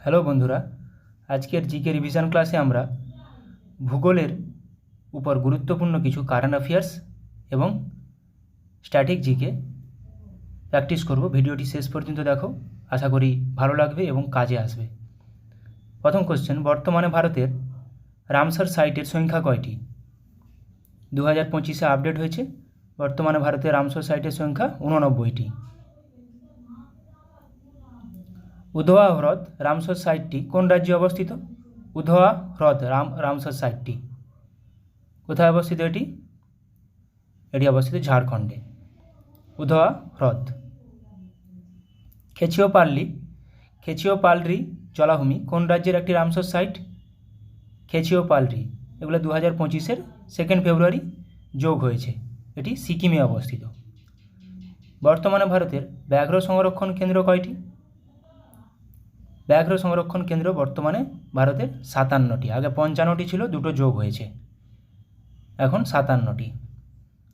Hello বন্ধুরা, আজকের GK revision ক্লাসে আমরা ভূগোলের উপর গুরুত্বপূর্ণ কিছু কারেন্ট অ্যাফেয়ার্স এবং স্ট্যাটিক জিকে প্র্যাকটিস করব। ভিডিওটি শেষ পর্যন্ত দেখো, আশা করি ভালো লাগবে এবং কাজে আসবে। প্রথম কোশ্চেন, বর্তমানে ভারতের রামসার সাইটের সংখ্যা কয়টি? 2025-এ আপডেট হয়েছে। বর্তমানে ভারতের রামসার সাইটের সংখ্যা 89টি। উধোয়া হ্রদ রামসার সাইটটি কোন রাজ্যে অবস্থিত? উধোয়া হ্রদ রামসার সাইটটি কোথায় অবস্থিত? এটি অবস্থিত ঝাড়খণ্ডে। উধোয়া হ্রদ। খেচিওপালরি জলাভূমি কোন রাজ্যের একটি রামসার সাইট? খেচিওপালরি, এগুলো 2025-এর 2 ফেব্রুয়ারি যোগ হয়েছে। এটি সিকিমে অবস্থিত। বর্তমানে ভারতের ব্যাঘ্র সংরক্ষণ কেন্দ্র কয়টি? ব্যাঘ্র সংরক্ষণ কেন্দ্র বর্তমানে ভারতের 57টি। আগে 55টি ছিল, দুটো যোগ হয়েছে, এখন 57টি।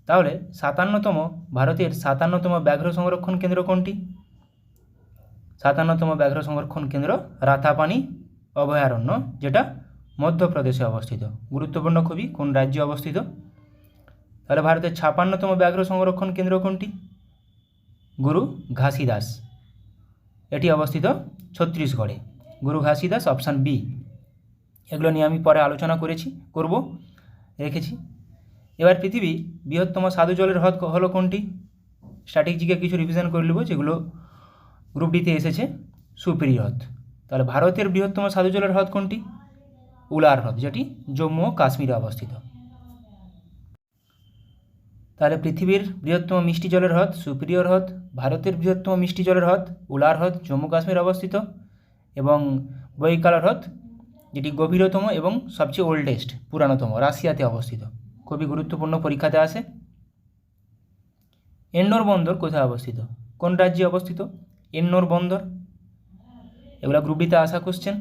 তাহলে ভারতের 57তম ব্যাঘ্র সংরক্ষণ কেন্দ্র কোনটি? 57তম ব্যাঘ্র সংরক্ষণ কেন্দ্র রাতাপানি অভয়ারণ্য, যেটা মধ্যপ্রদেশে অবস্থিত। গুরুত্বপূর্ণ খুবই, কোন রাজ্যে অবস্থিত? তাহলে ভারতের 56তম ব্যাঘ্র সংরক্ষণ কেন্দ্র কোনটি? গুরু ঘাসিদাস, এটি অবস্থিত ছত্তিশগড়ে। গুরু ঘাসিদাস, অপশান বি। এগুলো নিয়ে আমি পরে আলোচনা রেখেছি। এবার পৃথিবীর বৃহত্তম স্বাদু জলের হ্রদ হলো কোনটি? স্ট্যাটিক জিকে কিছু রিভিশন করে নেব, যেগুলো গ্রুপ ডিতে এসেছে। সুপিরি হ্রদ। তাহলে ভারতের বৃহত্তম স্বাদু জলের হ্রদ কোনটি? উলার হ্রদ, যেটি জম্মু ও কাশ্মীরে অবস্থিত। তাহলে পৃথিবীর বৃহত্তম মিষ্টি জলের হ্রদ সুপিরিয়র হ্রদ, ভারতের বৃহত্তম মিষ্টি জলের হ্রদ উলার হ্রদ জম্মু কাশ্মীর অবস্থিত, এবং বৈকাল হ্রদ যেটি গভীরতম এবং সবচেয়ে ওল্ডেস্ট পুরাতনতম রাশিয়াতে অবস্থিত। খুবই গুরুত্বপূর্ণ, পরীক্ষাতে আসে। এন্নোর বন্দর কোথায় অবস্থিত? কোন রাজ্যে অবস্থিত এন্নোর বন্দর? এগুলো গ্রুপ ডিতে আসা কোশ্চেন।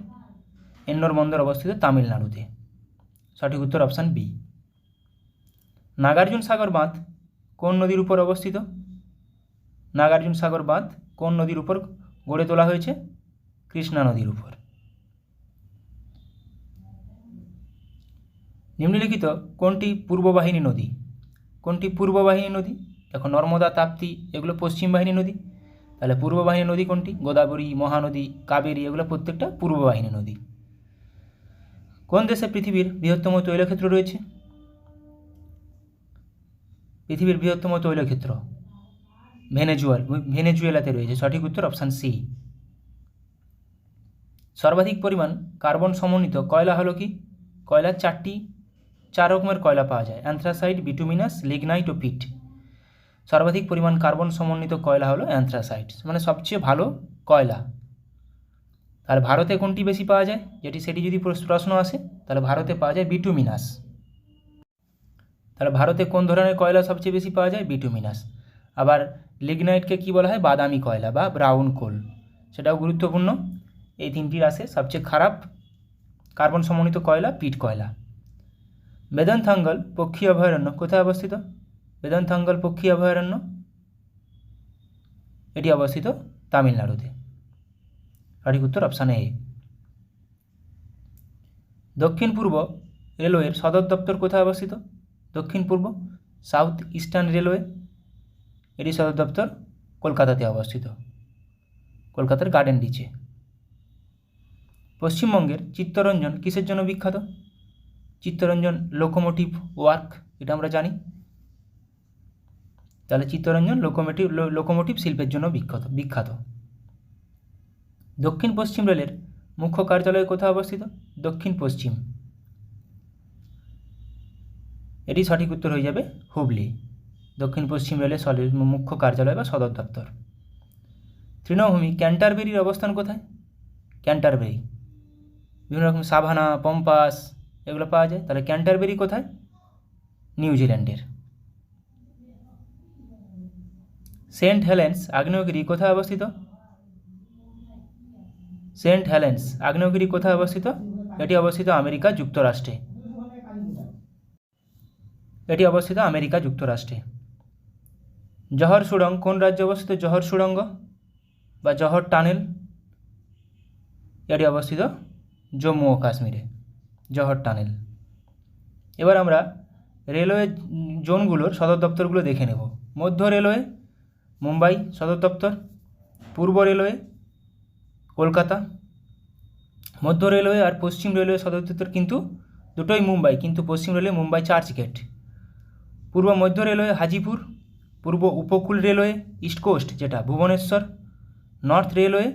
এন্নোর বন্দর অবস্থিত তামিলনাড়ুতে। সঠিক উত্তর অপশান বি। নাগার্জুন সাগর বাঁধ কোন নদীর উপর অবস্থিত? নাগার্জুন সাগর বাঁধ কোন নদীর উপর গড়ে তোলা হয়েছে? কৃষ্ণা নদীর উপর। নিম্নলিখিত কোনটি পূর্ববাহিনী নদী? কোনটি পূর্ববাহিনী নদী? দেখো, নর্মদা, তাপ্তি এগুলো পশ্চিম বাহিনী নদী। তাহলে পূর্ববাহিনী নদী কোনটি? গোদাবরী, মহানদী, কাবেরী এগুলো প্রত্যেকটা পূর্ববাহিনী নদী। কোন দেশে পৃথিবীর বৃহত্তম তৈলক্ষেত্র রয়েছে? পৃথিবীর বৃহত্তম তৈলক্ষেত্র ভেনেজুয়েলাতে রয়েছে। সঠিক উত্তর অপশান সি। সর্বাধিক পরিমাণ কার্বন সমন্বিত কয়লা হলো কি? কয়লার 4 রকমের কয়লা পাওয়া যায়: অ্যান্থ্রাসাইট, বিটুমিনাস, লিগনাইট ও পিট। সর্বাধিক পরিমাণ কার্বন সমন্বিত কয়লা হলো অ্যান্থ্রাসাইট, মানে সবচেয়ে ভালো কয়লা। তাহলে ভারতে কোনটি বেশি পাওয়া যায়? সেটি যদি প্রশ্ন আসে, তাহলে ভারতে পাওয়া যায় বিটুমিনাস। তাহলে ভারতে কোন ধরনের কয়লা সবচেয়ে বেশি পাওয়া যায়? বিটুমিনাস। আবার লিগনাইটকে কি বলা হয়? বাদামি কয়লা বা ব্রাউন কোল, সেটাও গুরুত্বপূর্ণ। এই তিনটির আসে। সবচেয়ে খারাপ কার্বন সমন্বিত কয়লা পিট কয়লা। বেদনথাঙ্গল পক্ষী অভয়ারণ্য কোথায় অবস্থিত? বেদনথাঙ্গল পক্ষী অভয়ারণ্য এটি অবস্থিত তামিলনাড়ুতে। সঠিক উত্তর অপশান এ। দক্ষিণ পূর্ব রেলওয়ের সদর দপ্তর কোথায় অবস্থিত? দক্ষিণ পূর্ব, সাউথ ইস্টার্ন রেলওয়ে, এটি সদর দপ্তর কলকাতাতে অবস্থিত, কলকাতার গার্ডেন রিচে। পশ্চিমবঙ্গের চিত্তরঞ্জন কিসের জন্য বিখ্যাত? চিত্তরঞ্জন লোকোমোটিভ ওয়ার্ক, এটা আমরা জানি। তাহলে চিত্তরঞ্জন লোকোমোটিভ শিল্পের জন্য বিখ্যাত। দক্ষিণ পশ্চিম রেলের মুখ্য কার্যালয় কোথায় অবস্থিত? দক্ষিণ পশ্চিম, এটি সঠিক উত্তর হয়ে যাবে হুগলি। দক্ষিণ পশ্চিম রেলের মুখ্য কার্যালয় বা সদর দপ্তর। তৃণভূমি ক্যান্টারবেরির অবস্থান কোথায়? ক্যান্টারবেরি, বিভিন্ন রকম সাভানা, পম্পাস এগুলো পাওয়া যায়। তাহলে ক্যান্টারবেরি কোথায়? নিউজিল্যান্ডের। সেন্ট হেলেন্স আগ্নেয়গিরি কোথায় অবস্থিত? সেন্ট হেলেন্স আগ্নেয়গিরি কোথায় অবস্থিত? এটি অবস্থিত আমেরিকা যুক্তরাষ্ট্রে। জহর সুড়ঙ্গ কোন রাজ্যে অবস্থিত? জহর সুড়ঙ্গ বা জহর টানেল এটি অবস্থিত জম্মু ও কাশ্মীরে, জহর টানেল। এবার আমরা রেলওয়ে জোনগুলোর সদর দপ্তরগুলো দেখে নেব। মধ্য রেলওয়ে মুম্বাই সদর দপ্তর, পূর্ব রেলওয়ে কলকাতা। মধ্য রেলওয়ে আর পশ্চিম রেলওয়ে সদর দপ্তর কিন্তু দুটোই মুম্বাই, কিন্তু পশ্চিম রেলওয়ে মুম্বাই চার্চগেট। পূর্ব মধ্য রেলওয়ে হাজিপুর, পূর্ব উপকূল রেলওয়ে ইস্ট কোস্ট যেটা ভুবনেশ্বর, নর্থ রেলওয়ে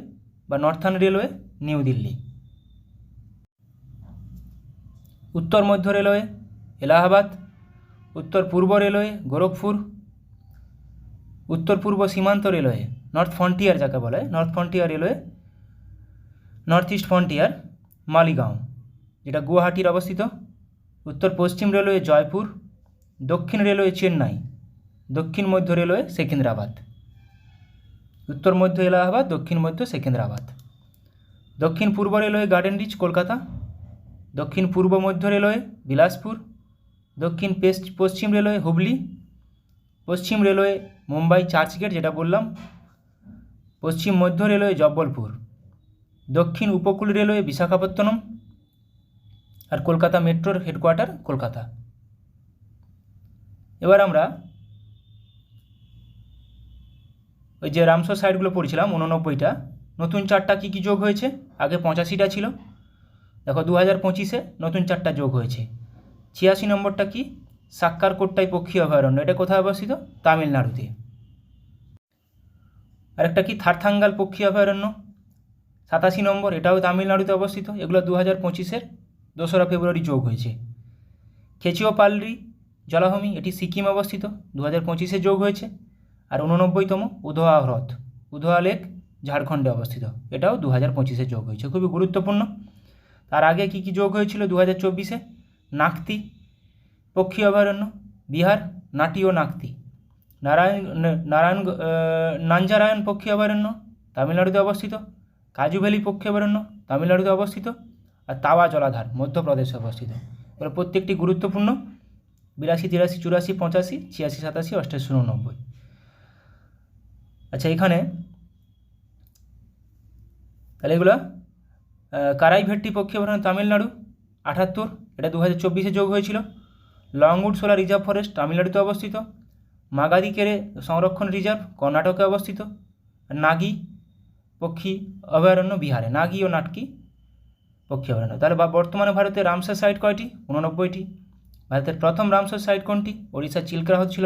বা নর্থার্ন রেলওয়ে নিউ দিল্লি। উত্তর মধ্য রেলওয়ে এলাহাবাদ, উত্তর পূর্ব রেলওয়ে গোরখপুর, উত্তর পূর্ব সীমান্ত রেলওয়ে নর্থ ফ্রন্টিয়ার যাকে বলে north frontier railway, north east frontier Maligaon যেটা গুয়াহাটির অবস্থিত। উত্তর পশ্চিম রেলওয়ে জয়পুর, দক্ষিণ রেলওয়ে চেন্নাই, দক্ষিণ মধ্য রেলওয়ে সেকেন্দ্রাবাদ। উত্তর মধ্য এলাহাবাদ, দক্ষিণ মধ্য সেকেন্দ্রাবাদ। দক্ষিণ পূর্ব রেলওয়ে গার্ডেন রিচ কলকাতা, দক্ষিণ পূর্ব মধ্য রেলওয়ে বিলাসপুর, দক্ষিণ পশ্চিম রেলওয়ে হুগলি, পশ্চিম রেলওয়ে মুম্বাই চার্চগেট যেটা বললাম, পশ্চিম মধ্য রেলওয়ে জব্বলপুর, দক্ষিণ উপকূল রেলওয়ে বিশাখাপত্তনম, আর কলকাতা মেট্রোর হেডকোয়ার্টার কলকাতা। এবার আমরা ওই যে রামসর সাইটগুলো পড়ছিলাম 89টা, নতুন 4টা কী কী যোগ হয়েছে, আগে 85টা ছিল, দেখো 2025-এ নতুন 4টা যোগ হয়েছে। 86 নম্বরটা কি, সাক্কারকোট্টাই পক্ষী অভয়ারণ্য, এটা কোথায় অবস্থিত, তামিলনাড়ুতে। আরেকটা কি থারথাঙ্গাল পক্ষী অভয়ারণ্য 87 নম্বর, এটাও তামিলনাড়ুতে অবস্থিত। এগুলো 2025-এর 2রা ফেব্রুয়ারি যোগ হয়েছে। খেচিওপাল্লি জলাভূমি, এটি সিকিম অবস্থিত, 2025-এ যোগ হয়েছে। আর 89তম উধোয়া হ্রদ, উধোয়া লেক ঝাড়খণ্ডে অবস্থিত, এটাও 2025-এ যোগ হয়েছে, খুবই গুরুত্বপূর্ণ। তার আগে কি কি যোগ হয়েছিল 2024-এ, নাকতি পক্ষী অভয়ারণ্য বিহার, নাটি ও নাকতি। নাঞ্জারায়ণ পক্ষী অভয়ারণ্য তামিলনাড়ুতে অবস্থিত। কাজু ভ্যালি পক্ষী অভয়ারণ্য তামিলনাড়ুতে অবস্থিত। আর তাওয়া জলাধার মধ্যপ্রদেশে অবস্থিত। এগুলো প্রত্যেকটি গুরুত্বপূর্ণ, 82, 83, 84, 85, 86, 87, 88, 89। আচ্ছা, এখানে তাহলে এগুলো কারাইভেট্টি পক্ষী অভয়ারণ্য তামিলনাড়ু 78, এটা 2024-এ যোগ হয়েছিল। লংউড সোলা রিজার্ভ ফরেস্ট তামিলনাড়ুতে অবস্থিত। মাগাদিকেরে সংরক্ষণ রিজার্ভ কর্ণাটকে অবস্থিত। নাগি পক্ষী অভয়ারণ্য বিহারে, নাগি ও নাটকি পক্ষী অভয়ারণ্য। তাহলে বর্তমানে ভারতের রামসার সাইট কয়টি, 89টি। ভারতের প্রথম রামসার সাইট কোনটি, ওড়িশার চিল্কা হ্রদ ছিল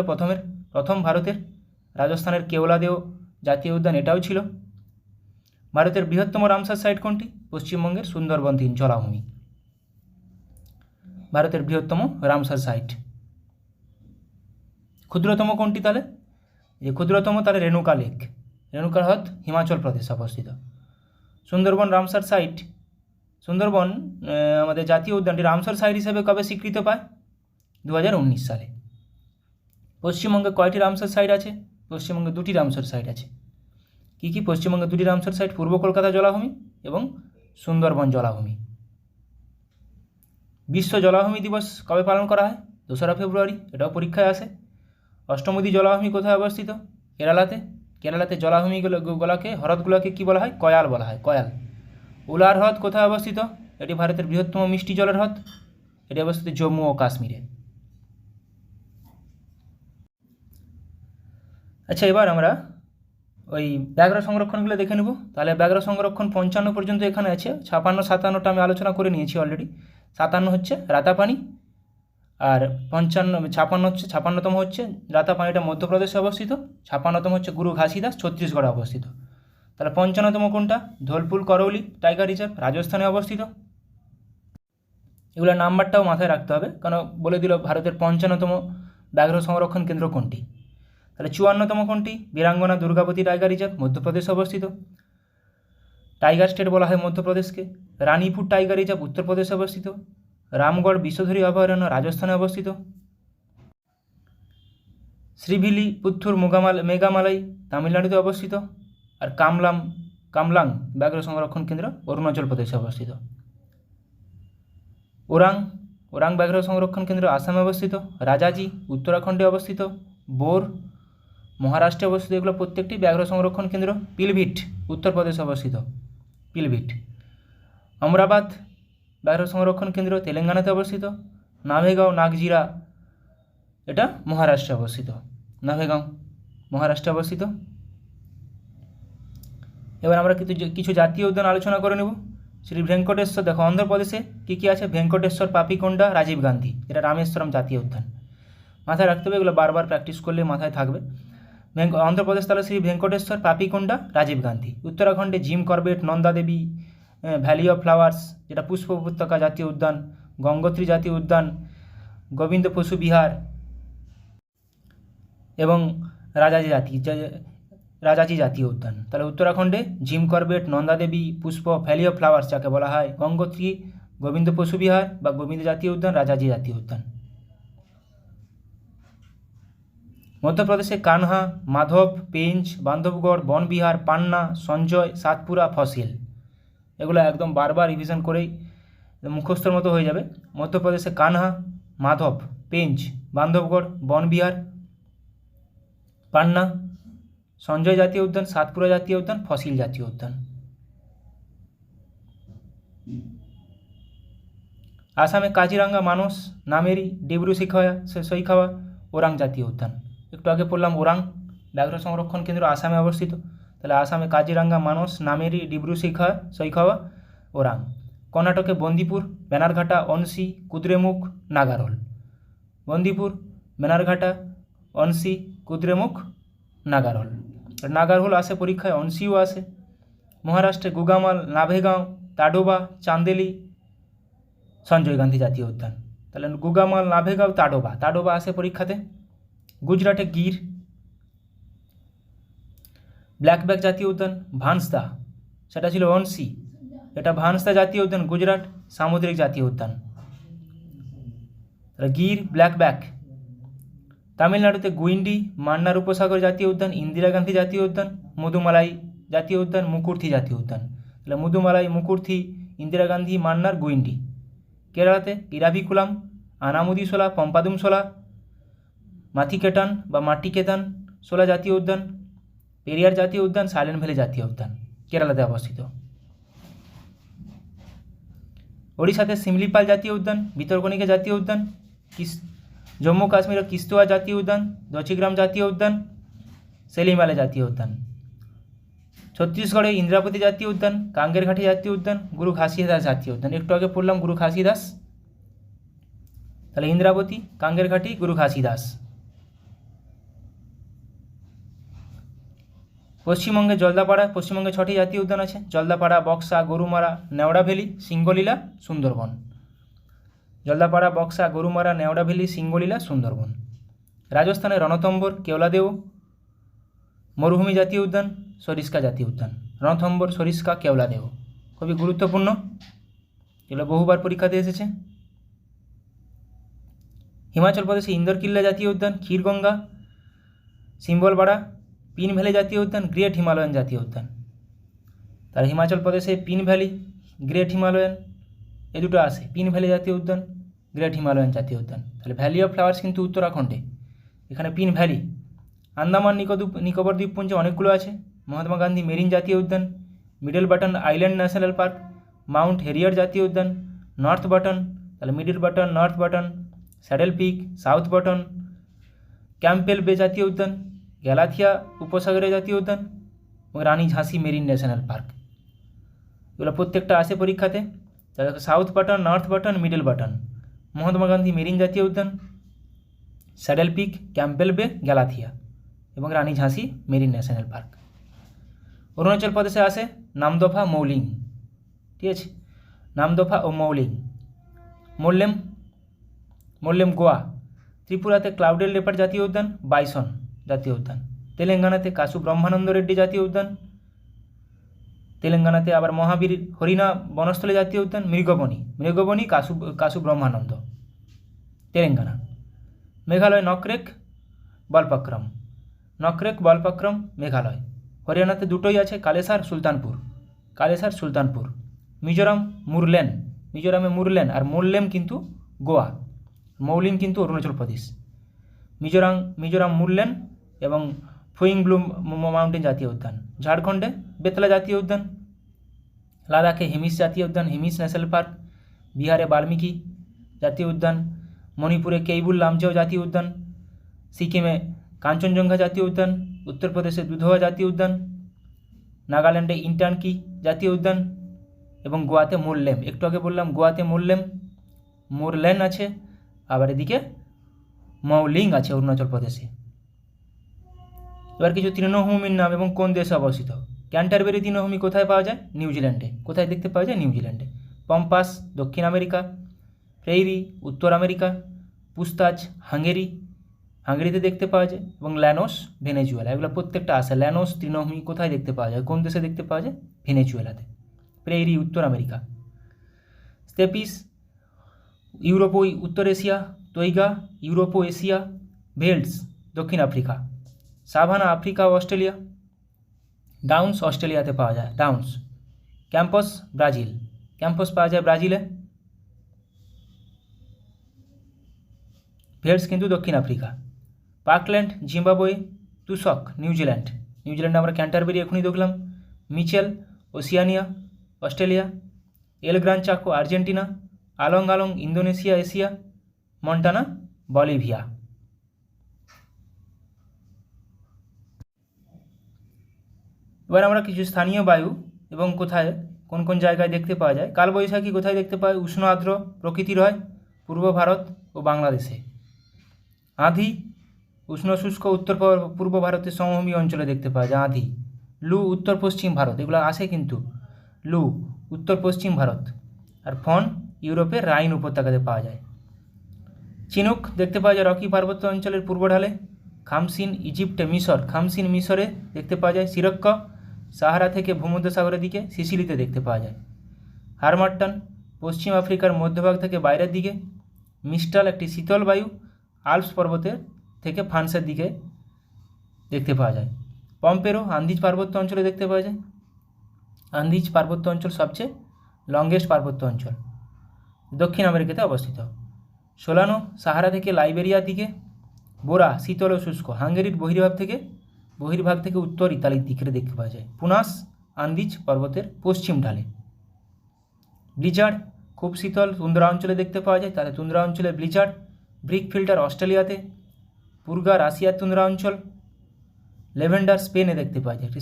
প্রথম ভারতের। রাজস্থানের কেওলাদেও জাতীয় উদ্যান এটাও ছিল। ভারতের বৃহত্তম রামসার সাইট কোনটি, পশ্চিমবঙ্গের সুন্দরবন 3 জলাভূমি ভারতের বৃহত্তম রামসার সাইট। ক্ষুদ্রতম কোনটি তাহলে, যে ক্ষুদ্রতম তাহলে রেণুকা লেক, রেণুকা হ্রদ হিমাচল প্রদেশে অবস্থিত। সুন্দরবন রামসার সাইট, সুন্দরবন আমাদের জাতীয় উদ্যানটি রামসার সাইট হিসেবে কবে স্বীকৃত পায়, 2019 সালে। পশ্চিমবঙ্গে কয়টি রামসার সাইট আছে, পশ্চিমবঙ্গে 2টি রামসার সাইট আছে। কী কী, পশ্চিমবঙ্গে 2টি রামসার সাইট, পূর্ব কলকাতা জলাভূমি এবং সুন্দরবন জলাভূমি। বিশ্ব জলাভূমি দিবস কবে পালন করা হয়, 2রা ফেব্রুয়ারি, এটাও পরীক্ষায় আসে। অষ্টমুদি জলাভূমি কোথায় অবস্থিত, কেরালাতে। কেরালাতে জলাভূমিগুলোকে হ্রদগুলোকে কী বলা হয়, কয়াল বলা হয়, কয়াল। উলার হ্রদ কোথায় অবস্থিত, এটি ভারতের বৃহত্তম মিষ্টি জলের হ্রদ, এটি অবস্থিত জম্মু ও কাশ্মীরে। আচ্ছা, এবার আমরা ওই ব্যাঘ্র সংরক্ষণগুলো দেখে নেব। তাহলে ব্যাঘ্র সংরক্ষণ 55 পর্যন্ত এখানে আছে। 56, 57টা আমি আলোচনা করে নিয়েছি অলরেডি। 57 হচ্ছে রাতাপানি, আর 56তম হচ্ছে রাতাপানিটা মধ্যপ্রদেশে অবস্থিত। 56তম হচ্ছে গুরু ঘাসিদাস ছত্তিশগড়ে অবস্থিত। তাহলে 55তম কোনটা, ধোলপুর করৌলি টাইগার রিজার্ভ রাজস্থানে অবস্থিত। এগুলোর নাম্বারটাও মাথায় রাখতে হবে, কারণ বলে দিল ভারতের 55তম ব্যাঘ্র সংরক্ষণ কেন্দ্র কোনটি। তাহলে 54তম কোনটি, বীরাঙ্গনা দুর্গাবতী টাইগার রিজার্ভ মধ্যপ্রদেশে অবস্থিত। টাইগার স্টেট বলা হয় মধ্যপ্রদেশকে। রানীপুর টাইগার রিজার্ভ উত্তরপ্রদেশে অবস্থিত। রামগড় বিষধরী অভয়ারণ্য রাজস্থানে অবস্থিত। শ্রীভিলি পুত্থুর মেঘামালাই তামিলনাড়ুতে অবস্থিত। আর কামলাং ব্যাঘ্র সংরক্ষণ কেন্দ্র অরুণাচল প্রদেশে অবস্থিত। ওরাং ব্যাঘ্র সংরক্ষণ কেন্দ্র আসামে অবস্থিত। রাজাজি উত্তরাখণ্ডে অবস্থিত। বোর মহারাষ্ট্রে অবস্থিত। এগুলো প্রত্যেকটি ব্যাঘ্র সংরক্ষণ কেন্দ্র। পিলভিট উত্তরপ্রদেশে অবস্থিত, পিলভিট। अमराबाद ব্যাঘ্র সংরক্ষণ কেন্দ্র তেলেঙ্গানাতে অবস্থিত। নাভেগাঁও নাগজিরা এটা মহারাষ্ট্রে অবস্থিত। নাভেগাঁও মহারাষ্ট্রে অবস্থিত। এবার আমরা কিছু জাতীয় উদ্যান আলোচনা করে নেব। শ্রী ভেঙ্কটেশ্বর, দেখো অন্ধ্রপ্রদেশে কী কী আছে, ভেঙ্কটেশ্বর, পাপিকোন্ডা, রাজীব গান্ধী, এটা রামেশ্বরম জাতীয় উদ্যান। মাথায় রাখতে হবে, এগুলো বারবার প্র্যাকটিস করলে মাথায় থাকবে। অন্ধ্রপ্রদেশ তাহলে শ্রী ভেঙ্কটেশ্বর, পাপিকোন্ডা, রাজীব গান্ধী। উত্তরাখণ্ডে Jim Corbett, Nanda Devi, valley of flowers যেটা পুষ্প উপত্যকা জাতীয় উদ্যান, গঙ্গোত্রী জাতীয় উদ্যান, গোবিন্দ পশু বিহার এবং রাজাজি জাতীয় উদ্যান। তাহলে উত্তরাখণ্ডে জিম করবেট, নন্দা দেবী, পুষ্প, ভ্যালি অফ ফ্লাওয়ার্স যাকে বলা হয়, গঙ্গোত্রী, গোবিন্দ পশু বিহার বা গোবিন্দ জাতীয় উদ্যান, রাজাজি জাতীয় উদ্যান। মধ্যপ্রদেশে কানহা, মাধব, পেঞ্চ, বান্ধবগড়, বনবিহার, পান্না, সঞ্জয়, সাতপুরা, ফসিল। এগুলো একদম বারবার রিভিশন করেই মুখস্থর মতো হয়ে যাবে। মধ্যপ্রদেশে কানহা, মাধব, পেঞ্চ, বান্ধবগড়, বনবিহার, পান্না, সঞ্জয় জাতীয় উদ্যান, সাতপুরা জাতীয় উদ্যান, ফসিল জাতীয় উদ্যান। আসামে কাজিরাঙ্গা, মানস, নামেরি, ডিব্রু সৈখাওয়া, ওরাং জাতীয় উদ্যান। একটু আগে পড়লাম ওরাং ব্যাঘ্র সংরক্ষণ কেন্দ্র আসামে অবস্থিত। তাহলে আসামে কাজিরাঙ্গা, মানস, নামেরি, ডিব্রু সৈখাওয়া, ওরাং। কর্ণাটকে বন্দিপুর, বেনারঘাটা, অনসি, কুদ্রেমুখ, নাগারোল। বন্দিপুর, বেনারঘাটা, অনসি, কুদ্রেমুখ, নাগারোল। নাগারহোল আসে পরীক্ষায়, অনসিও আসে। মহারাষ্ট্রে গুগামাল, নাভেগাঁও, তাডোবা, চান্দেলি, সঞ্জয় গান্ধী জাতীয় উদ্যান। তাহলে গুগামাল, নাভেগাঁও, তাডোবা আসে পরীক্ষাতে। গুজরাটে গির। ব্ল্যাকব্যাক জাতীয় উদ্যান ভানসদা, সেটা ছিল অনসি, এটা ভানসদা জাতীয় উদ্যান গুজরাট, সামুদ্রিক জাতীয় উদ্যান। গির, ব্ল্যাকব্যাক। তামিলনাড়ুতে গুইন্ডি, মান্নার উপসাগর জাতীয় উদ্যান, ইন্দিরা গান্ধী জাতীয় উদ্যান, মুদুমালাই জাতীয় উদ্যান, মুকুর্থি জাতীয় উদ্যান। তাহলে মুদুমালাই, মুকুর্থি, ইন্দিরা গান্ধী, মান্নার, গুইন্ডি। কেরালাতে ইরাভিকুলাম, আনামুদিশোলা, পম্পাদুমশোলা, মাথিকেটান বা মাটিকেতান শোলা জাতীয় উদ্যান, পেরিয়ার জাতীয় উদ্যান, সাইলেন্ট ভ্যালি জাতীয় উদ্যান কেরালাতে অবস্থিত। ওড়িশাতে সিমলিপাল জাতীয় উদ্যান, ভিতরকণিকা জাতীয় উদ্যান, জম্মু কাশ্মীরের কিস্তোয়া জাতীয় উদ্যান, দচিগ্রাম জাতীয় উদ্যান, সেলিমালে জাতীয় উদ্যান। ছত্তিশগড়ে ইন্দ্রাবতী জাতীয় উদ্যান, কাঙ্গেরঘাটি জাতীয় উদ্যান, গুরু ঘাসিদাস জাতীয় উদ্যান। একটু আগে পড়লাম গুরু ঘাসিদাস। তাহলে ইন্দ্রাবতী, কাঙ্গেরঘাটি, গুরু ঘাসিদাস। পশ্চিমবঙ্গে জলদাপাড়া, পশ্চিমবঙ্গে 6টি জাতীয় উদ্যান আছে, জলদাপাড়া, বক্সা, গরুমারা, নেওড়া ভ্যালি, সিঙ্গলীলা, সুন্দরবন। জলদাপাড়া, বক্সা, গরুমারা, নেওড়া ভ্যালি, সিঙ্গলীলা, সুন্দরবন। রাজস্থানে রণথম্বর, কেওলাদেও, মরুভূমি জাতীয় উদ্যান, সরিস্কা জাতীয় উদ্যান। রণথম্বর, সরিস্কা, কেওলাদেও খুবই গুরুত্বপূর্ণ, এগুলো বহুবার পরীক্ষাতে এসেছে। হিমাচল প্রদেশে ইন্দরকিল্লা জাতীয় উদ্যান, ক্ষীরগঙ্গা, সিম্বলপাড়া, পিন ভ্যালি জাতীয় উদ্যান, গ্রেট হিমালয়ান জাতীয় উদ্যান। তার হিমাচল প্রদেশে পিন ভ্যালি, গ্রেট হিমালয়ান এ দুটো আসে, পিন ভ্যালি জাতীয় উদ্যান, গ্রেট হিমালয়ান জাতীয় উদ্যান। তাহলে ভ্যালি অফ ফ্লাওয়ার্স কিন্তু উত্তরাখণ্ডে, এখানে পিন ভ্যালি। আন্দামান নিকোবর দ্বীপপুঞ্জে অনেকগুলো আছে, মহাত্মা গান্ধী মেরিন জাতীয় উদ্যান, Middle Button Island National Park, Mount Harriet জাতীয় উদ্যান, নর্থ বাটন, তাহলে Middle Button, North Button, Saddle Peak, South Button, Campbell Bay জাতীয় উদ্যান, গ্যালাথিয়া উপসাগরীয় জাতীয় উদ্যান এবং রানী ঝাঁসি মেরিন ন্যাশনাল পার্ক। এগুলো প্রত্যেকটা আসে পরীক্ষাতে। তাহলে South Button, North Button, Middle Button, Mahatma Gandhi Marine জাতীয় উদ্যান, স্যাডেল পিক, ক্যাম্পবেল বে, গ্যালাথিয়া এবং রানী ঝাঁসি মেরিন ন্যাশনাল পার্ক। অরুণাচল প্রদেশে আসে নামদফা, মৌলিং, ঠিক আছে, নামদফা ও মৌলিং। মোল্লেম গোয়া। ত্রিপুরাতে ক্লাউডেড লেপার্ড জাতীয় উদ্যান, বাইসন জাতীয় উদ্যান। তেলেঙ্গানাতে কাশু ব্রহ্মানন্দ রেড্ডি জাতীয় উদ্যান। তেলেঙ্গানাতে আবার মহাবীর হরিণা বনস্থলী জাতীয় উদ্যান, মৃগবনী কাশু ব্রহ্মানন্দ, তেলেঙ্গানা। মেঘালয় নকরেক বলপক্রম, মেঘালয়। হরিয়ানাতে দুটোই আছে, কালেসার, সুলতানপুর। মিজোরামে মুরলেন আর মোল্লেম কিন্তু গোয়া, মৌলিং কিন্তু অরুণাচল প্রদেশ। মিজোরাম মুরলেন এবং ফুইংব্লু মাউন্টেন জাতীয় উদ্যান। ঝাড়খণ্ডে বেতলা জাতীয় উদ্যান। লাদাখে হিমিস জাতীয় উদ্যান, হিমিস ন্যাশনাল পার্ক, বিহারে বাল্মীকি জাতীয় উদ্যান, মণিপুরে কেইবুল লামজাও জাতীয় উদ্যান, সিকিমে কাঞ্চনজঙ্ঘা জাতীয় উদ্যান, উত্তরপ্রদেশে দুধওয়া জাতীয় উদ্যান, নাগাল্যান্ডে ইন্টানকি জাতীয় উদ্যান এবং গোয়াতে মোরলেম। একটু আগে বললাম গোয়াতে মোরলেন আছে, আবার এদিকে মৌলিং আছে অরুণাচল প্রদেশে। এবার কিছু তৃণভূমির নাম এবং কোন দেশে অবস্থিত। ক্যান্টারবেরি তৃণভূমি কোথায় পাওয়া যায়? নিউজিল্যান্ডে। কোথায় দেখতে পাওয়া যায়? নিউজিল্যান্ডে। পম্পাস দক্ষিণ আমেরিকা, প্রেইরি উত্তর আমেরিকা, পুস্তাচ হাঙ্গেরিতে দেখতে পাওয়া যায় এবং ল্যানোস ভেনেজুয়েলা। এগুলো প্রত্যেকটা আসে। ল্যানোস তৃণভূমি কোথায় দেখতে পাওয়া যায়? কোন দেশে দেখতে পাওয়া যায়? ভেনেজুয়েলাতে। প্রেইরি উত্তর আমেরিকা। স্টেপিস ইউরোপ ও উত্তর এশিয়া, তৈগা ইউরোপ ও এশিয়া, ভেল্টস দক্ষিণ আফ্রিকা, সাভানা আফ্রিকা ও অস্ট্রেলিয়া, ডাউন্স অস্ট্রেলিয়াতে পাওয়া যায়। ডাউন্স। ক্যাম্পস ব্রাজিল, ক্যাম্পস পাওয়া যায় ব্রাজিলে। ভেল্টস কিন্তু দক্ষিণ আফ্রিকা। পার্কল্যান্ড জিম্বাবুয়ে, তুষক নিউজিল্যান্ডে আমরা ক্যান্টারবেরি এখনই দেখলাম। Mitchell Oceania Australia, El Gran Chaco Argentina, আলং ইন্দোনেশিয়া এশিয়া, মন্টানা বলিভিয়া। এবার আমরা কিছু স্থানীয় বায়ু এবং কোথায় কোন কোন জায়গায় দেখতে পাওয়া যায়। কালবৈশাখী কোথায় দেখতে পাওয়া যায়? উষ্ণ আর্দ্র প্রকৃতির হয় পূর্ব ভারত ও বাংলাদেশে। আঁধি উষ্ণ শুষ্ক উত্তর পূর্ব ভারতের সমভূমি অঞ্চলে দেখতে পাওয়া যায় আঁধি। লু উত্তর পশ্চিম ভারত, এগুলো আসে কিন্তু। লু উত্তর পশ্চিম ভারত। আর ফন ইউরোপের রাইন উপত্যকাতে পাওয়া যায়। চিনুক দেখতে পাওয়া যায় রকি পার্বত্য অঞ্চলের পূর্ব ঢালে। খামসিন ইজিপ্টে খামসিন মিশরে দেখতে পাওয়া যায়। সিরক্ক সাহারা থেকে ভূমধ্যসাগরের দিকে সিসিলিতে দেখতে পাওয়া যায়। হারমাট্টান পশ্চিম আফ্রিকার মধ্যভাগ থেকে বাইরের দিকে। মিস্টাল একটি শীতল বায়ু আল্পস পর্বতের থেকে ফ্রান্সের দিকে দেখতে পাওয়া যায়। পম্পেরো আন্দিজ পার্বত্য অঞ্চলে দেখতে পাওয়া যায়। আন্দিজ পার্বত্য অঞ্চল সবচেয়ে লংগেস্ট পার্বত্য অঞ্চল, দক্ষিণ আমেরিকাতে অবস্থিত। সোলানো সাহারা থেকে লাইবেরিয়ার দিকে। বোরা শীতল ও শুষ্ক হাঙ্গেরির বহির্ভাগ থেকে উত্তর ইতালির দিকে দেখতে পাওয়া যায়। পুনাস আন্দিজ পর্বতের পশ্চিম ঢালে। ব্লিজার্ড খুব শীতল তুন্দ্রা অঞ্চলে দেখতে পাওয়া যায়, তাহলে তুন্দ্রা অঞ্চলে ব্লিজার্ড। ব্রিক ফিল্টার অস্ট্রেলিয়াতে। পুরগা রাশিয়ার তুন্দ্রা অঞ্চল। লেভেন্ডার স্পেনে দেখতে পাওয়া যায় একটি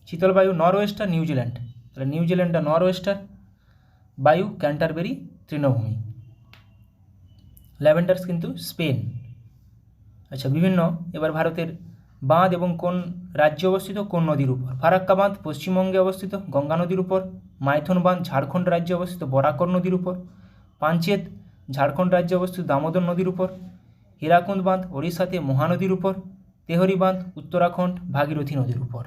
শীতল বায়ু। নরওয়েস্টার নিউজিল্যান্ড, তাহলে নিউজিল্যান্ডটা নরওয়েস্টার বায়ু। ক্যান্টারবেরি তৃণভূমি। ল্যাভেন্ডার্স কিন্তু স্পেন। আচ্ছা, এবার ভারতের বাঁধ এবং কোন রাজ্যে অবস্থিত, কোন নদীর উপর। ফারাক্কা বাঁধ পশ্চিমবঙ্গে অবস্থিত গঙ্গা নদীর উপর। মাইথন বাঁধ ঝাড়খণ্ড রাজ্যে অবস্থিত বরাকর নদীর উপর। পাঞ্চেত ঝাড়খণ্ড রাজ্যে অবস্থিত দামোদর নদীর উপর। হীরাকুন্দ বাঁধ ওড়িশাতে মহানদীর উপর। তেহরি বাঁধ উত্তরাখণ্ড ভাগীরথী নদীর উপর।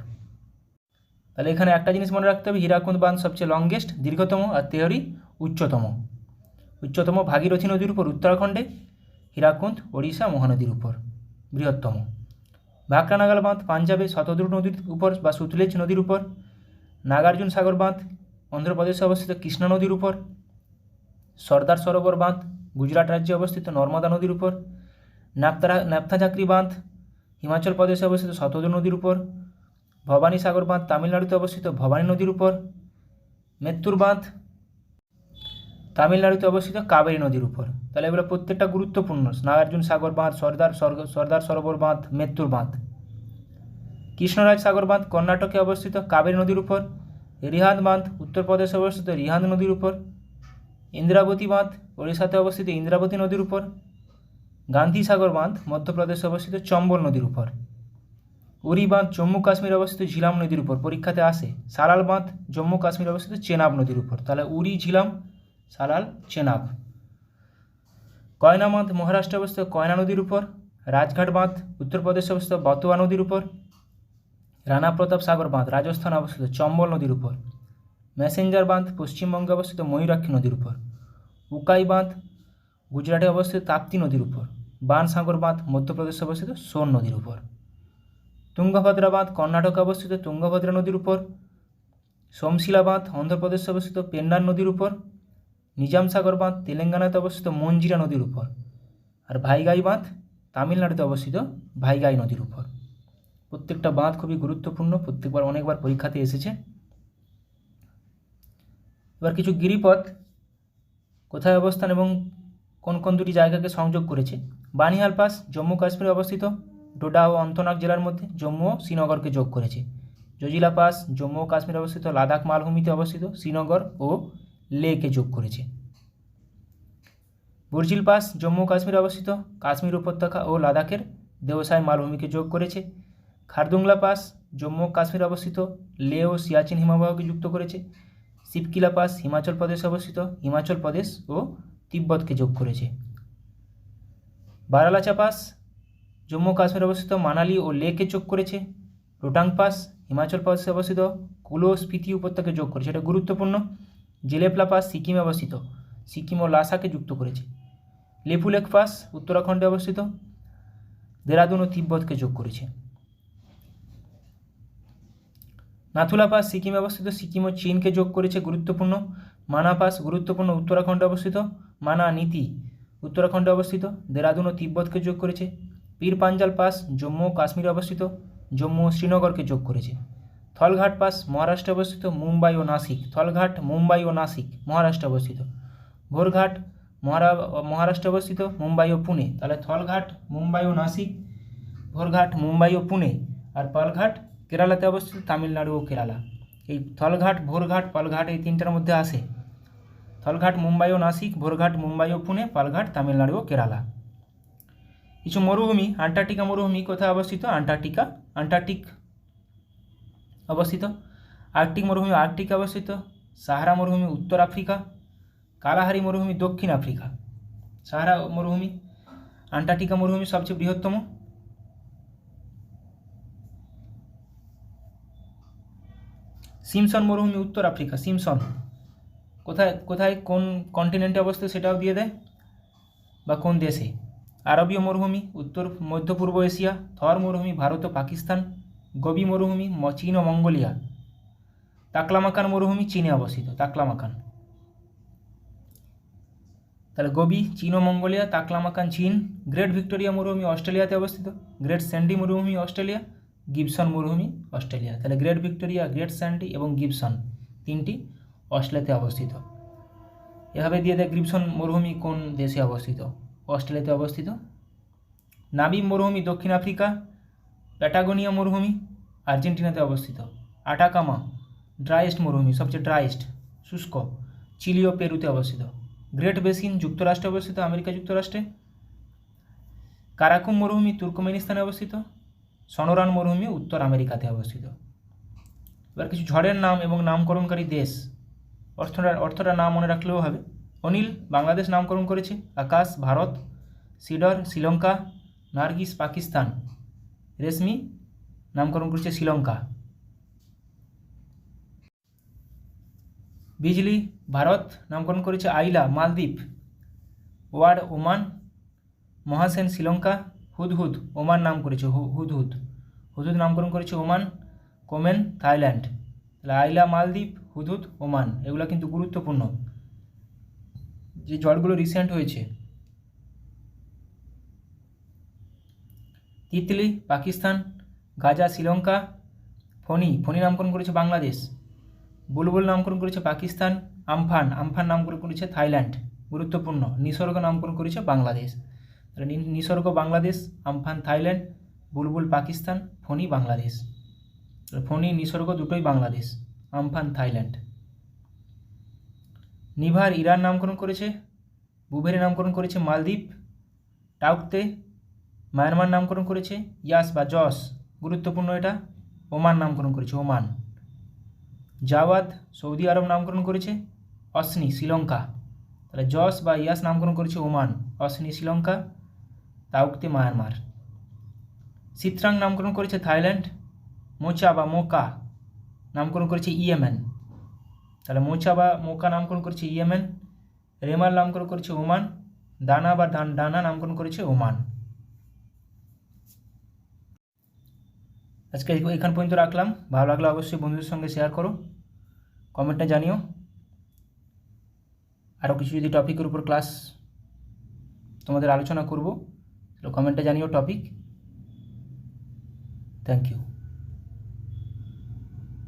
তাহলে এখানে একটা জিনিস মনে রাখতে হবে, হীরাকুন্দ বাঁধ সবচেয়ে লংগেস্ট দীর্ঘতম, আর তেহরি উচ্চতম ভাগীরথী নদীর উপর উত্তরাখণ্ডে। হীরাকুন্দ ওড়িশা মহানদীর উপর বৃহত্তম। ভাকরানাগাল বাঁধ পাঞ্জাবে শতদ্রু নদীর উপর বা সুতলেজ নদীর উপর। নাগার্জুন সাগর বাঁধ অন্ধ্রপ্রদেশে অবস্থিত কৃষ্ণা নদীর উপর। সর্দার সরোবর বাঁধ গুজরাট রাজ্যে অবস্থিত নর্মদা নদীর উপর। ন্যাপথাঝাকরি বাঁধ হিমাচল প্রদেশে অবস্থিত শতদ্রু নদীর উপর। ভবানী সাগর বাঁধ তামিলনাড়ুতে অবস্থিত ভবানী নদীর উপর। মেত্তুর বাঁধ তামিলনাড়ুতে অবস্থিত কাবেরী নদীর উপর। তাহলে এগুলো প্রত্যেকটা গুরুত্বপূর্ণ। নাগার্জুন সাগর বাঁধ, সর্দার সরোবর বাঁধ, মেত্তুর বাঁধ। কৃষ্ণরাজ সাগর বাঁধ কর্ণাটকে অবস্থিত কাবেরী নদীর উপর। রিহান্দ বাঁধ উত্তরপ্রদেশে অবস্থিত রিহান্দ নদীর উপর। ইন্দ্রাবতী বাঁধ ওড়িশাতে অবস্থিত ইন্দ্রাবতী নদীর উপর। গান্ধী সাগর বাঁধ মধ্যপ্রদেশে অবস্থিত চম্বল নদীর উপর। উরি বাঁধ জম্মু কাশ্মীরে অবস্থিত ঝিলাম নদীর উপর, পরীক্ষাতে আসে। সালাল বাঁধ জম্মু কাশ্মীরে অবস্থিত চেনাব নদীর উপর। তাহলে উরি, ঝিলাম, সালাল, চেনাব। কয়না বাঁধ মহারাষ্ট্রে অবস্থিত কয়না নদীর উপর। রাজঘাট বাঁধ উত্তরপ্রদেশে অবস্থিত বতোয়া নদীর উপর। রানা প্রতাপ সাগর বাঁধ রাজস্থানে অবস্থিত চম্বল নদীর উপর। ম্যাসেঞ্জার বাঁধ পশ্চিমবঙ্গে অবস্থিত ময়ূরাক্ষী নদীর উপর। উকাই বাঁধ গুজরাটে অবস্থিত তাপ্তি নদীর উপর। বানসাগর বাঁধ মধ্যপ্রদেশে অবস্থিত সোন নদীর উপর। তুঙ্গভদ্রা বাঁধ কর্ণাটকে অবস্থিত তুঙ্গভদ্রা নদীর উপর। সোমশিলা বাঁধ অন্ধ্রপ্রদেশে অবস্থিত পেন্নার নদীর উপর। নিজাম সাগর বাঁধ তেলেঙ্গানাতে অবস্থিত মঞ্জিরা নদীর উপর। আর ভাইগাই বাঁধ তামিলনাড়ুতে অবস্থিত ভাইগাই নদীর উপর। প্রত্যেকটা বাঁধ খুবই গুরুত্বপূর্ণ, অনেকবার পরীক্ষাতে এসেছে। এবার কিছু গিরিপথ কোথায় অবস্থান এবং কোন কোন দুটি জায়গাকে সংযোগ করেছে। বানিহাল পাস জম্মু কাশ্মীরে অবস্থিত, ডোডা ও অন্তনাগ জেলার মধ্যে, জম্মু ও শ্রীনগরকে যোগ করেছে। জজিলা পাস জম্মু ও কাশ্মীরে অবস্থিত, লাদাখ মালভূমিতে অবস্থিত, শ্রীনগর ও লেকে যোগ করেছে। বুর্জিল পাস জম্মু ও কাশ্মীরে অবস্থিত, কাশ্মীর উপত্যকা ও লাদাখের দেওসাই মালভূমিকে যোগ করেছে। খারদুংলা পাস জম্মু ও কাশ্মীরে অবস্থিত, লে ও সিয়াচিন হিমবাহকে যুক্ত করেছে। শিবকিলা পাস হিমাচল প্রদেশে অবস্থিত, হিমাচল প্রদেশ ও তিব্বতকে যোগ করেছে। বারালাচা পাস জম্মু ও কাশ্মীরে অবস্থিত, মানালি ও লেকে যোগ করেছে। রোটাং পাস হিমাচল প্রদেশে অবস্থিত, কুলো স্পিতি উপত্যকাকে যোগ করেছে, এটা গুরুত্বপূর্ণ। জেলেপলা পাস সিকিমে অবস্থিত, সিকিম ও লাসাকে যুক্ত করেছে। লেপুলেক পাস উত্তরাখণ্ডে অবস্থিত, দেরাদুন ও তিব্বতকে যোগ করেছে। নাথুলা পাস সিকিমে অবস্থিত, সিকিম ও চীনকে যোগ করেছে, গুরুত্বপূর্ণ। মানা পাস গুরুত্বপূর্ণ, উত্তরাখণ্ডে অবস্থিত, মানা নীতি উত্তরাখণ্ডে অবস্থিত, দেরাদুন ও তিব্বতকে যোগ করেছে। পীর পাঞ্জাল পাস জম্মু ও কাশ্মীরে অবস্থিত, জম্মু ও শ্রীনগরকে যোগ করেছে। থলঘাট পাস মহারাষ্ট্রে অবস্থিত, মুম্বাই ও নাসিক, থলঘাট মুম্বাই ও নাসিক মহারাষ্ট্রে অবস্থিত। ভোরঘাট মহারাষ্ট্রে অবস্থিত, মুম্বাই ও পুনে, তাহলে থলঘাট মুম্বাই ও নাসিক, ভোরঘাট মুম্বাই ও পুনে, আর পালঘাট কেরালাতে অবস্থিত, তামিলনাড়ু ও কেরালা। এই থলঘাট, ভোরঘাট, পালঘাট এই তিনটার মধ্যে আসে। থলঘাট মুম্বাই ও নাসিক, ভোরঘাট মুম্বাই ও পুনে, পালঘাট তামিলনাড়ু ও কেরালা। কিছু মরুভূমি, আন্টার্কটিকা মরুভূমি কোথায় অবস্থিত? আন্টার্কটিক অবস্থিত। আর্কটিক মরুভূমি আর্কটিকে অবস্থিত। সাহারা মরুভূমি উত্তর আফ্রিকা। কালাহারি মরুভূমি দক্ষিণ আফ্রিকা। সাহারা মরুভূমি, আন্টার্কটিকা মরুভূমি সবচেয়ে বৃহত্তম। সিমসন মরুভূমি উত্তর আফ্রিকা। সিমসন কোথায় কোন কন্টিনেন্টে অবস্থিত সেটাও দিয়ে দেয়, বা কোন দেশে। আরবীয় মরুভূমি উত্তর মধ্য পূর্ব এশিয়া। থর মরুভূমি ভারত ও পাকিস্তান। গোবি মরুভূমি চীন ও মঙ্গোলিয়া। তাকলামাকান মরুভূমি চীনে অবস্থিত, তাকলামাকান। তাহলে গোবি চীন ও মঙ্গোলিয়া, তাকলামাকান চীন। গ্রেট ভিক্টোরিয়া মরুভূমি অস্ট্রেলিয়াতে অবস্থিত। গ্রেট স্যান্ডি মরুভূমি অস্ট্রেলিয়া। গিবসন মরুভূমি অস্ট্রেলিয়া। তাহলে গ্রেট ভিক্টোরিয়া, গ্রেট স্যান্ডি এবং গিবসন তিনটি অস্ট্রেলিয়াতে অবস্থিত। এভাবে দিয়ে দেয় গিবসন মরুভূমি কোন দেশে অবস্থিত? অস্ট্রেলিয়াতে অবস্থিত। নামিব মরুভূমি দক্ষিণ আফ্রিকা। প্যাটাগোনিয়া মরুভূমি আর্জেন্টিনাতে অবস্থিত। আটাকামা ড্রাইয়েস্ট মরুভূমি, সবচেয়ে ড্রাইয়েস্ট, শুষ্ক, চিলি ও পেরুতে অবস্থিত। গ্রেট বেসিন যুক্তরাষ্ট্রে অবস্থিত, আমেরিকা যুক্তরাষ্ট্রে। কারাকুম মরুভূমি তুর্কমেনিস্তানে অবস্থিত। সনোরান মরুভূমি উত্তর আমেরিকাতে অবস্থিত। এবার কিছু ঝড়ের নাম এবং নামকরণকারী দেশ, অর্থটা নাম মনে রাখলেও হবে। অনিল বাংলাদেশ নামকরণ করেছে। আকাশ ভারত। সিডর শ্রীলঙ্কা। নার্গিস পাকিস্তান। রেশমি নামকরণ করেছে শ্রীলঙ্কা। বিজলি ভারত নামকরণ করেছে Aila Maldwip. Ward Oman. Mahasen Sri Lanka. Hudhud Oman নাম করেছে হুদহুদ নামকরণ করেছে ওমান। Komen Thailand. তাহলে আইলা মালদ্বীপ, হুদহুদ ওমান, এগুলো কিন্তু গুরুত্বপূর্ণ যে ঝড়গুলো রিসেন্ট হয়েছে। তিতলি পাকিস্তান। গাজা শ্রীলঙ্কা। ফণি নামকরণ করেছে বাংলাদেশ। বুলবুল নামকরণ করেছে পাকিস্তান। আমফান নামকরণ করেছে থাইল্যান্ড, গুরুত্বপূর্ণ। নিসর্গ নামকরণ করেছে বাংলাদেশ। তাহলে নিসর্গ বাংলাদেশ, আমফান থাইল্যান্ড, বুলবুল পাকিস্তান, ফণি বাংলাদেশ। ফণি নিসর্গ দুটোই Bangladesh, Amphan Thailand. Never Iran নামকরণ করেছে। বুভেরে নামকরণ করেছে মালদ্বীপ। টাউকতে মায়ানমার নামকরণ করেছে ইয়াস বা জস, গুরুত্বপূর্ণ এটা, ওমান নামকরণ করেছে ওমান। জাওয়াদ সৌদি আরব নামকরণ করেছে। অসনি শ্রীলঙ্কা। তাহলে জস বা ইয়াস নামকরণ করেছে ওমান, অসনি শ্রীলঙ্কা, তাউকতে মায়ানমার। সিত্রাং নামকরণ করেছে থাইল্যান্ড। মোচা বা মোকা নামকরণ করেছে ইয়েমেন। তাহলে মোচা বা মোকা নামকরণ করেছে ইয়েমেন। রেমাল নামকরণ করেছে ওমান। দানা বা ডানা নামকরণ করেছে ওমান। আজকে এখান পর্যন্ত রাখলাম। ভালো লাগলে অবশ্যই বন্ধুদের সঙ্গে শেয়ার করো, কমেন্টে জানিও। আরও কিছু যদি টপিকের উপর ক্লাস তোমাদের আলোচনা করব, কমেন্টে জানিও টপিক। Thank you.